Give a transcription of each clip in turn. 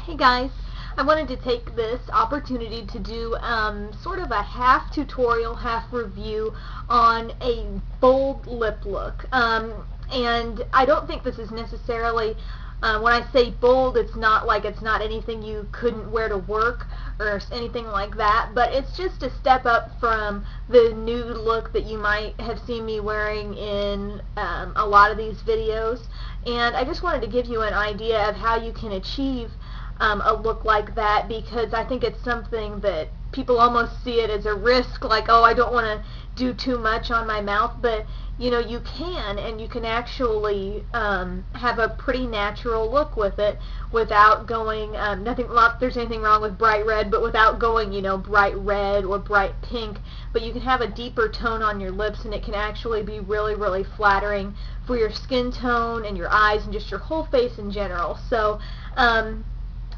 Hey guys, I wanted to take this opportunity to do sort of a half tutorial, half review on a bold lip look. And I don't think this is necessarily, when I say bold, it's not like it's not anything you couldn't wear to work or anything like that, but it's just a step up from the nude look that you might have seen me wearing in a lot of these videos. And I just wanted to give you an idea of how you can achieve a look like that, because I think it's something that people almost see it as a risk, like, oh, I don't want to do too much on my mouth, but you know, you can, and you can actually have a pretty natural look with it without going, not there's anything wrong with bright red, but without going, you know, bright red or bright pink. But you can have a deeper tone on your lips, and it can actually be really, really flattering for your skin tone and your eyes and just your whole face in general. So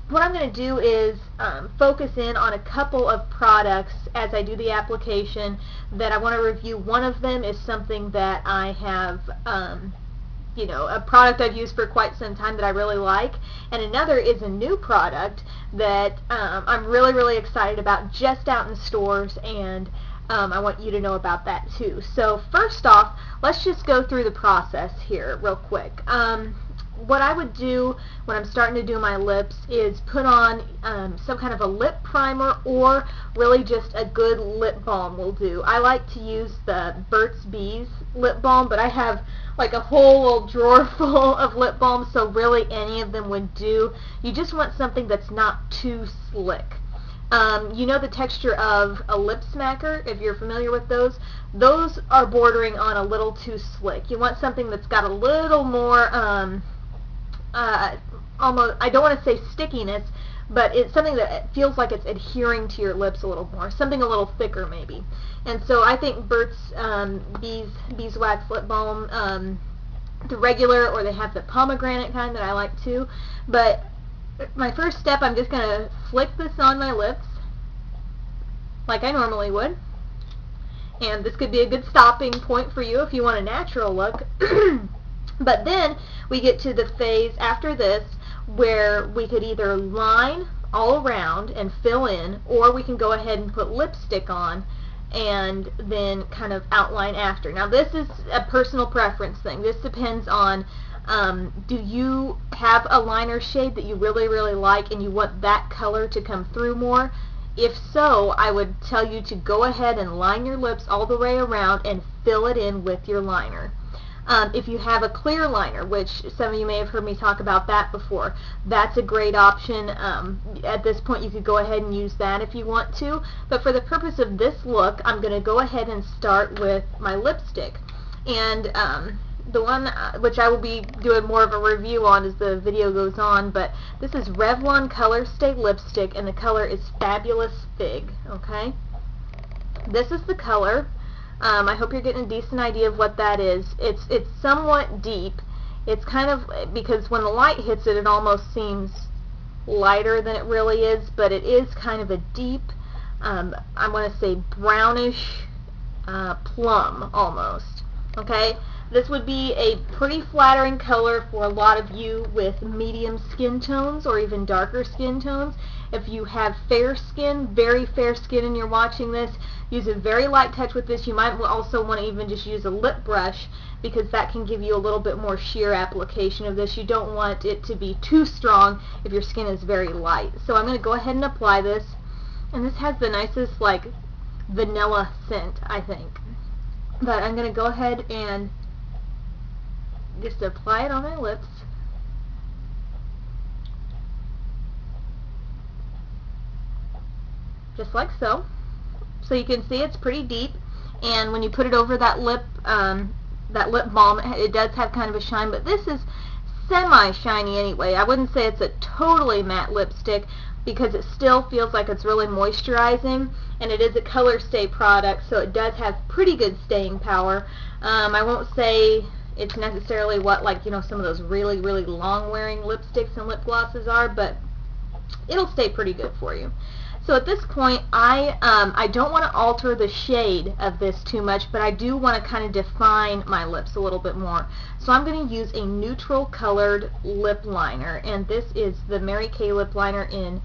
what I'm going to do is focus in on a couple of products as I do the application that I want to review. One of them is something that I have, you know, a product I've used for quite some time that I really like, and another is a new product that I'm really, really excited about, just out in stores, and I want you to know about that too. So first off, let's just go through the process here real quick. What I would do when I'm starting to do my lips is put on some kind of a lip primer, or really just a good lip balm will do. I like to use the Burt's Bees lip balm, but I have like a whole little drawer full of lip balms, so really any of them would do. You just want something that's not too slick. You know the texture of a lip smacker, if you're familiar with those? Those are bordering on a little too slick. You want something that's got a little more almost, I don't want to say stickiness, but it's something that feels like it's adhering to your lips a little more, something a little thicker maybe. And so I think Burt's Beeswax lip balm, the regular, or they have the pomegranate kind that I like too. But my first step, I'm just going to flick this on my lips like I normally would. And this could be a good stopping point for you if you want a natural look. But then we get to the phase after this where we could either line all around and fill in, or we can go ahead and put lipstick on and then kind of outline after. Now this is a personal preference thing. This depends on, do you have a liner shade that you really, really like and you want that color to come through more? If so, I would tell you to go ahead and line your lips all the way around and fill it in with your liner. If you have a clear liner, which some of you may have heard me talk about that before, that's a great option. At this point you could go ahead and use that if you want to, but for the purpose of this look, I'm going to go ahead and start with my lipstick. And the one which I will be doing more of a review on as the video goes on, but this is Revlon Colorstay lipstick, and the color is Fabulous Fig. Okay, this is the color. I hope you're getting a decent idea of what that is. It's somewhat deep. It's kind of, because when the light hits it, it almost seems lighter than it really is, but it is kind of a deep, I want to say brownish plum almost. Okay, this would be a pretty flattering color for a lot of you with medium skin tones or even darker skin tones. If you have fair skin, very fair skin, and you're watching this, use a very light touch with this. You might also want to even just use a lip brush, because that can give you a little bit more sheer application of this. You don't want it to be too strong if your skin is very light. So I'm going to go ahead and apply this, and this has the nicest like vanilla scent, I think. But I'm going to go ahead and just apply it on my lips. Just like so. So you can see it's pretty deep, and when you put it over that lip balm, it does have kind of a shine, but this is semi-shiny anyway. I wouldn't say it's a totally matte lipstick, because it still feels like it's really moisturizing, and it is a Colorstay product, so it does have pretty good staying power. I won't say it's necessarily what, like, you know, some of those really, really long wearing lipsticks and lip glosses are, but it'll stay pretty good for you. So at this point, I don't want to alter the shade of this too much, but I do want to kind of define my lips a little bit more. So I'm going to use a neutral colored lip liner, and this is the Mary Kay lip liner in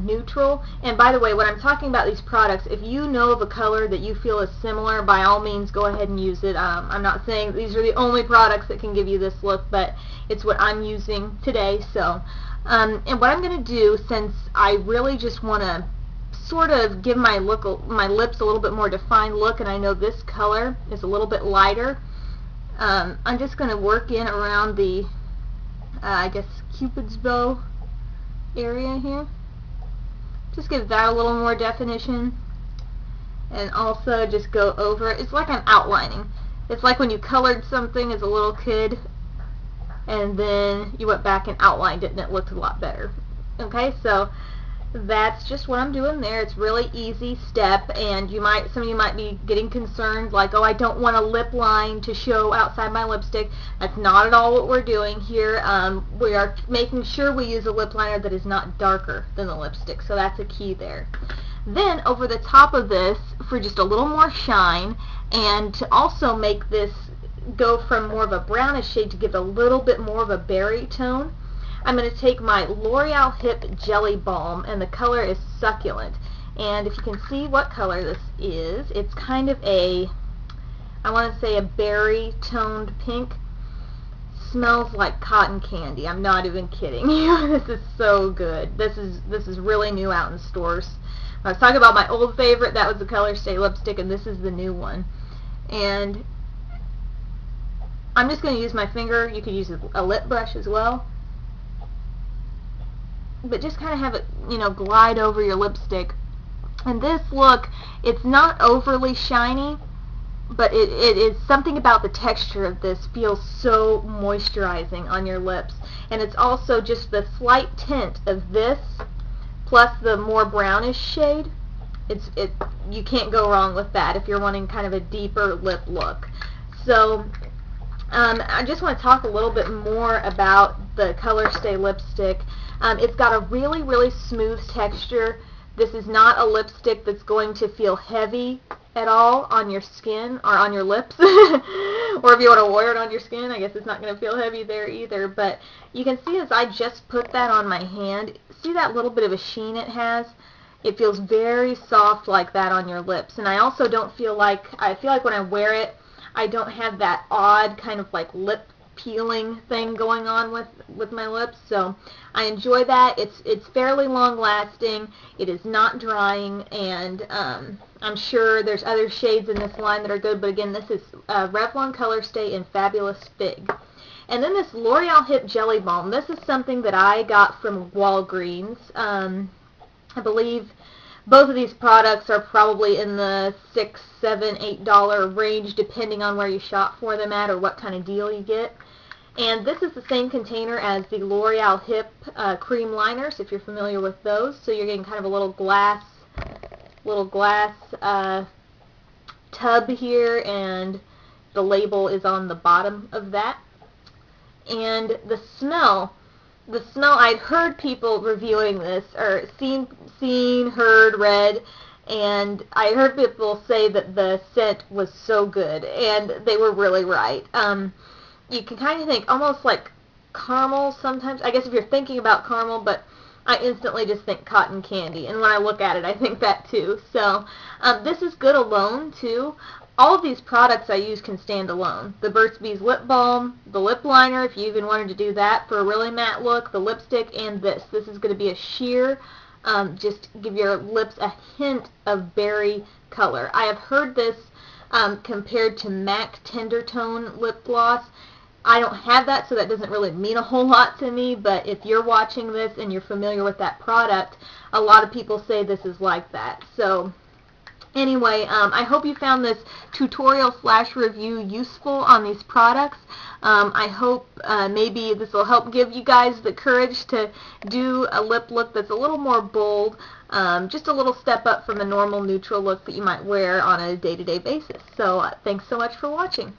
neutral. And by the way, when I'm talking about these products, if you know of a color that you feel is similar, by all means go ahead and use it. I'm not saying these are the only products that can give you this look, but it's what I'm using today. So and what I'm going to do, since I really just want to sort of give my lips a little bit more defined look, and I know this color is a little bit lighter, I'm just going to work in around the, I guess, Cupid's bow area here. Just give that a little more definition, and also just go over it. It's like I'm outlining. It's like when you colored something as a little kid, and then you went back and outlined it, and it looked a lot better. Okay, so that's just what I'm doing there. It's really easy step, and some of you might be getting concerned, like, oh, I don't want a lip line to show outside my lipstick. That's not at all what we're doing here. We are making sure we use a lip liner that is not darker than the lipstick, so that's a key there. Then over the top of this, for just a little more shine, and to also make this go from more of a brownish shade to give a little bit more of a berry tone, I'm going to take my L'Oreal Hip Jelly Balm, and the color is Succulent. And if you can see what color this is, it's kind of a, I want to say, a berry toned pink. Smells like cotton candy. I'm not even kidding you. This is so good. This is really new out in stores. I was talking about my old favorite, that was the Colorstay lipstick, and this is the new one. And I'm just going to use my finger. You could use a lip brush as well. But just kind of have it, glide over your lipstick. And this look, it's not overly shiny, but it is something about the texture of this feels so moisturizing on your lips. And it's also just the slight tint of this plus the more brownish shade. You can't go wrong with that if you're wanting kind of a deeper lip look. So I just want to talk a little bit more about the Colorstay lipstick. It's got a really, really smooth texture. This is not a lipstick that's going to feel heavy at all on your skin or on your lips. Or if you want to wear it on your skin, I guess it's not going to feel heavy there either. But you can see as I just put that on my hand, see that little bit of a sheen it has? It feels very soft like that on your lips. And I also don't feel like, I feel like when I wear it, I don't have that odd kind of like lip peeling thing going on with my lips. So I enjoy that. It's fairly long lasting. It is not drying, and I'm sure there's other shades in this line that are good, but again, this is Revlon Colorstay in Fabulous Fig. And then this L'Oreal Hip Jelly Balm. This is something that I got from Walgreens. I believe both of these products are probably in the $6, $7, $8 range, depending on where you shop for them at or what kind of deal you get. And this is the same container as the L'Oreal Hip cream liners, if you're familiar with those. So you're getting kind of a little glass tub here, and the label is on the bottom of that. And the smell, I'd heard people reviewing this, or heard, read, and I heard people say that the scent was so good, and they were really right. You can kind of think almost like caramel sometimes. I guess if you're thinking about caramel, but I instantly just think cotton candy, and when I look at it, I think that too. So this is good alone too. All of these products I use can stand alone. The Burt's Bees lip balm, the lip liner, if you even wanted to do that for a really matte look, the lipstick, and this. This is going to be a sheer, just give your lips a hint of berry color. I have heard this compared to MAC Tender Tone lip gloss. I don't have that, so that doesn't really mean a whole lot to me, but if you're watching this and you're familiar with that product, a lot of people say this is like that. So anyway, I hope you found this tutorial/review useful on these products. I hope maybe this will help give you guys the courage to do a lip look that's a little more bold, just a little step up from the normal neutral look that you might wear on a day-to-day basis. So thanks so much for watching.